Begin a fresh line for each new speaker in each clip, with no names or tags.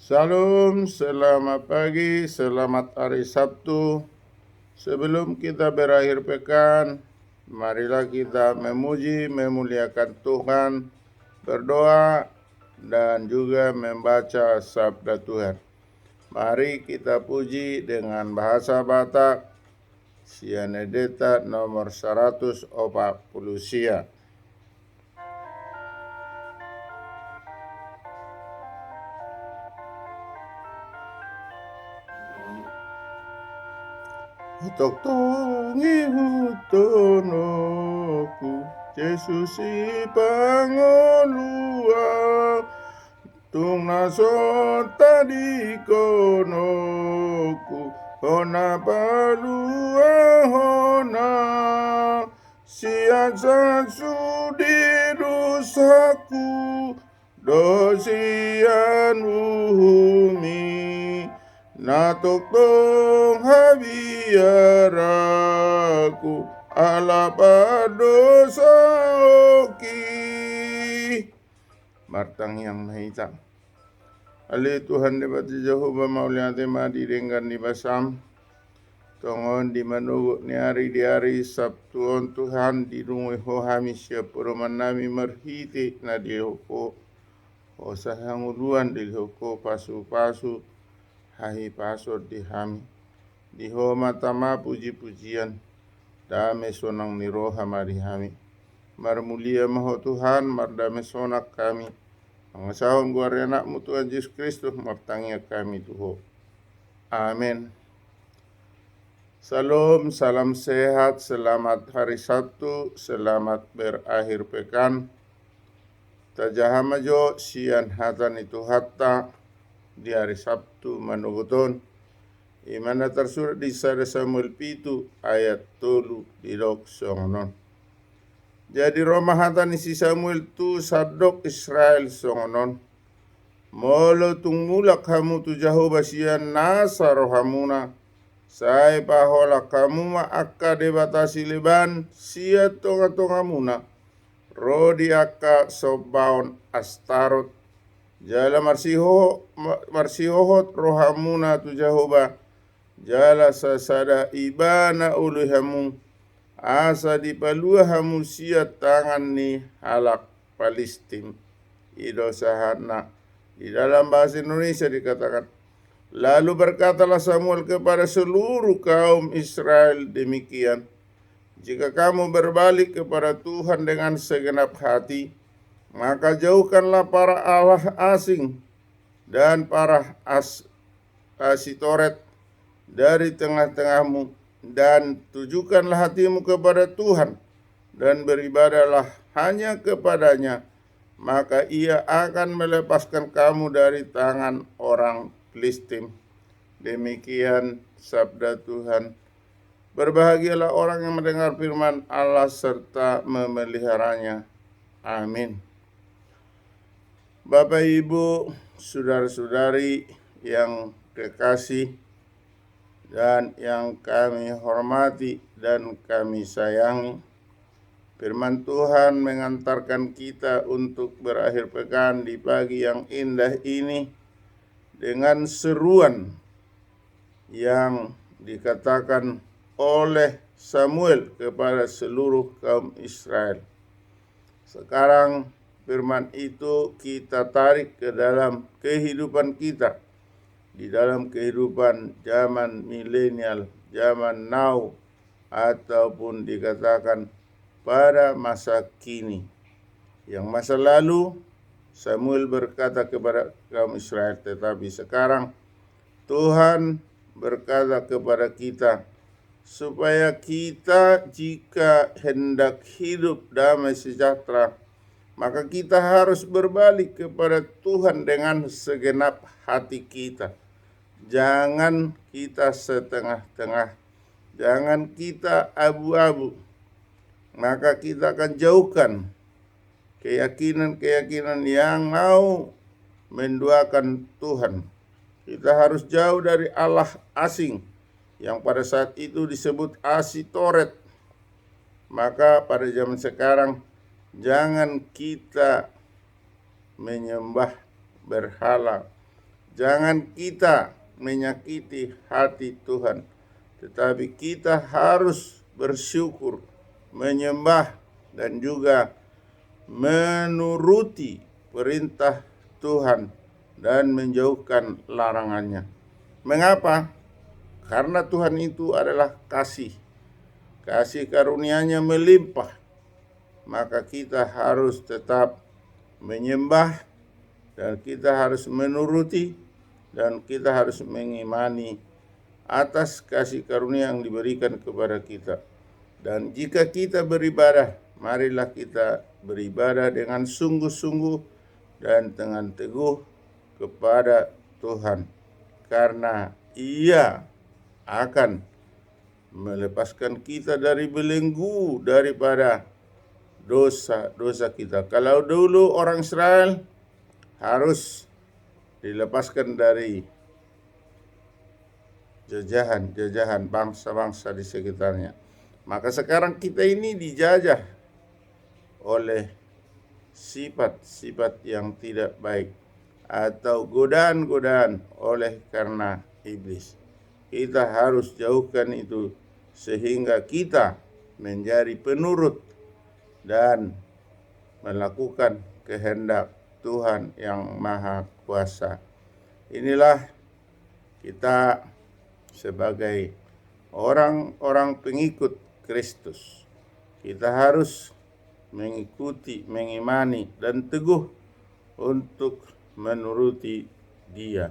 Salam, selamat pagi, selamat hari Sabtu. Sebelum kita berakhir pekan, marilah kita memuji, memuliakan Tuhan, berdoa, dan juga membaca sabda Tuhan. Mari kita puji dengan bahasa Batak, Sianedeta nomor 140 sia. Tok tongi hutonoku, Yesus ipangolua, tung nasota di konoku, hona palua hona, siasa sudi dosaku, dosian uhumi. Natok tong habiaraku ala padosa oki. Martang yang mahita. Ali Tuhan debati Jehovah mauliate madi dengan di basam. Tongon di manugo ni hari Sabtu on Tuhan di rungwe ho hami siap manami merhiti na di hoko. Ho sahanguluan di hoko pasu-pasu. Hahi pasor di hami di ho matama puji-pujian dame sonang ni roha mari hami marmulia maho Tuhan mardame sonak kami mangasahon gua renakmu Tuhan Yesus Kristus martangia kami Tuho. Amin. Salam, salam sehat, selamat hari Sabtu, selamat berakhir pekan. Tajahamajo sian hatan itu hatta di hari Sabtu manuguton. Imana tersurat di Sada Samuel pitu ayat 3 di dok songonon. Jadi romahatan isi Samuel tu sadok Israel songonon. Molo tungulak hamu tu Jehovah sian nasa rohamuna. Sai pahola kamu ma akka debatasi leban sia tonga-tonga muna. Rodi akka sobaon astarot. Jala marsihohot rohamuna tu Jehovah. Jala sasada ibana uluhamu asa dipalua hamu sia tangan ni halak Palestin. Ido sahana. Di dalam bahasa Indonesia dikatakan, lalu berkatalah Samuel kepada seluruh kaum Israel demikian, jika kamu berbalik kepada Tuhan dengan segenap hati, maka jauhkanlah para allah asing dan para asitoret dari tengah-tengahmu, dan tujukanlah hatimu kepada Tuhan dan beribadahlah hanya kepadanya, maka ia akan melepaskan kamu dari tangan orang Filistin. Demikian sabda Tuhan. Berbahagialah orang yang mendengar firman Allah serta memeliharanya. Amin. Bapak Ibu, saudara-saudari yang kekasih dan yang kami hormati dan kami sayangi, firman Tuhan mengantarkan kita untuk berakhir pekan di pagi yang indah ini dengan seruan yang dikatakan oleh Samuel kepada seluruh kaum Israel. Sekarang firman itu kita tarik ke dalam kehidupan kita, di dalam kehidupan zaman milenial, zaman now, ataupun dikatakan pada masa kini. Yang masa lalu Samuel berkata kepada kaum Israel, tetapi sekarang Tuhan berkata kepada kita, supaya kita jika hendak hidup damai sejahtera, maka kita harus berbalik kepada Tuhan dengan segenap hati kita. Jangan kita setengah-tengah, jangan kita abu-abu, maka kita akan jauhkan keyakinan-keyakinan yang mau menduakan Tuhan. Kita harus jauh dari Allah asing yang pada saat itu disebut Asitoret. Maka pada zaman sekarang jangan kita menyembah berhala, Jangan kita menyakiti hati Tuhan, tetapi kita harus bersyukur, menyembah, dan juga menuruti perintah Tuhan dan menjauhkan larangannya. Mengapa? Karena Tuhan itu adalah kasih. Kasih karunia-Nya melimpah. Maka kita harus tetap menyembah, dan kita harus menuruti, dan kita harus mengimani atas kasih karunia yang diberikan kepada kita. Dan jika kita beribadah, marilah kita beribadah dengan sungguh-sungguh dan dengan teguh kepada Tuhan, karena Ia akan melepaskan kita dari belenggu daripada dosa-dosa kita. Kalau dulu orang Israel harus dilepaskan dari jajahan bangsa-bangsa di sekitarnya, maka sekarang kita ini dijajah oleh sifat-sifat yang tidak baik atau godaan-godaan oleh karena iblis. Kita harus jauhkan itu sehingga kita menjadi penurut dan melakukan kehendak Tuhan yang Maha Kuasa. Inilah kita sebagai orang-orang pengikut Kristus. Kita harus mengikuti, mengimani, dan teguh untuk menuruti Dia.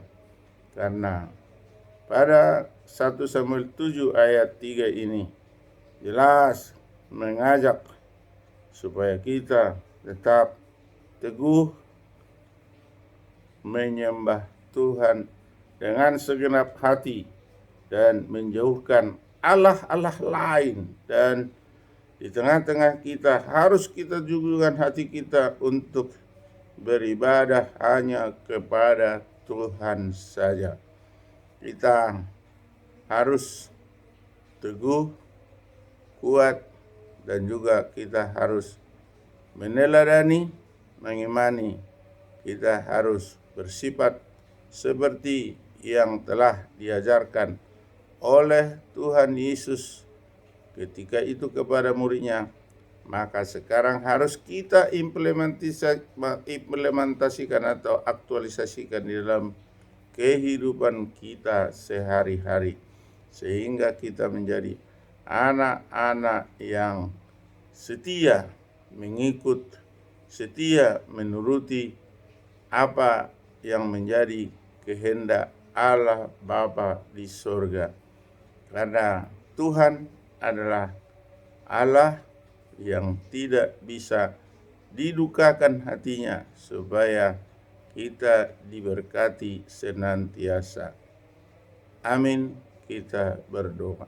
Karena pada 1 Samuel 7 ayat 3 ini jelas mengajak supaya kita tetap teguh menyembah Tuhan dengan segenap hati dan menjauhkan Allah-Allah lain. Dan di tengah-tengah kita harus kita jujurkan hati kita untuk beribadah hanya kepada Tuhan saja. Kita harus teguh, kuat, dan juga kita harus meneladani, mengimani. Kita harus bersifat seperti yang telah diajarkan oleh Tuhan Yesus ketika itu kepada muridnya. Maka sekarang harus kita implementasikan atau aktualisasikan di dalam kehidupan kita sehari-hari, sehingga kita menjadi anak-anak yang setia mengikut, setia menuruti apa yang menjadi kehendak Allah Bapa di sorga. Karena Tuhan adalah Allah yang tidak bisa didukakan hatinya, supaya kita diberkati senantiasa. Amin. Kita berdoa.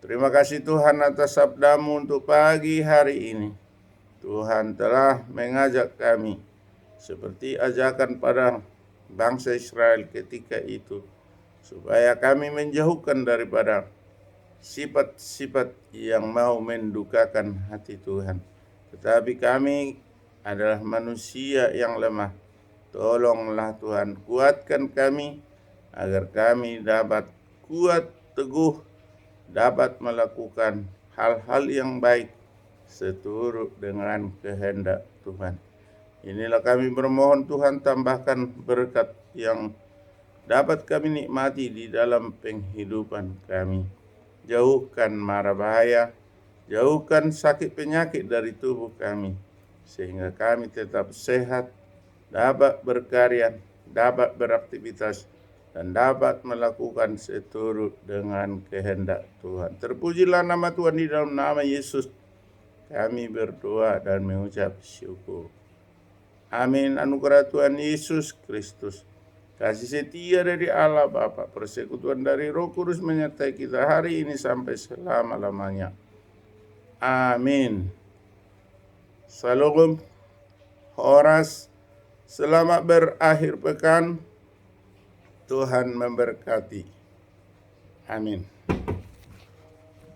Terima kasih Tuhan atas sabda-Mu untuk pagi hari ini. Tuhan telah mengajak kami seperti ajakan pada bangsa Israel ketika itu, supaya kami menjauhkan daripada sifat-sifat yang mau mendukakan hati Tuhan. Tetapi kami adalah manusia yang lemah. Tolonglah Tuhan, kuatkan kami agar kami dapat kuat, teguh, dapat melakukan hal-hal yang baik seturut dengan kehendak Tuhan. Inilah kami bermohon Tuhan, tambahkan berkat yang dapat kami nikmati di dalam penghidupan kami. Jauhkan mara bahaya, jauhkan sakit penyakit dari tubuh kami, sehingga kami tetap sehat, dapat berkarya, dapat beraktivitas, dan dapat melakukan seturut dengan kehendak Tuhan. Terpujilah nama Tuhan, di dalam nama Yesus kami berdoa dan mengucap syukur. Amin. Anugerah Tuhan Yesus Kristus, kasih setia dari Allah Bapa, persekutuan dari Roh Kudus menyertai kita hari ini sampai selama-lamanya. Amin. Shalom. Horas. Selamat berakhir pekan. Tuhan memberkati. Amin.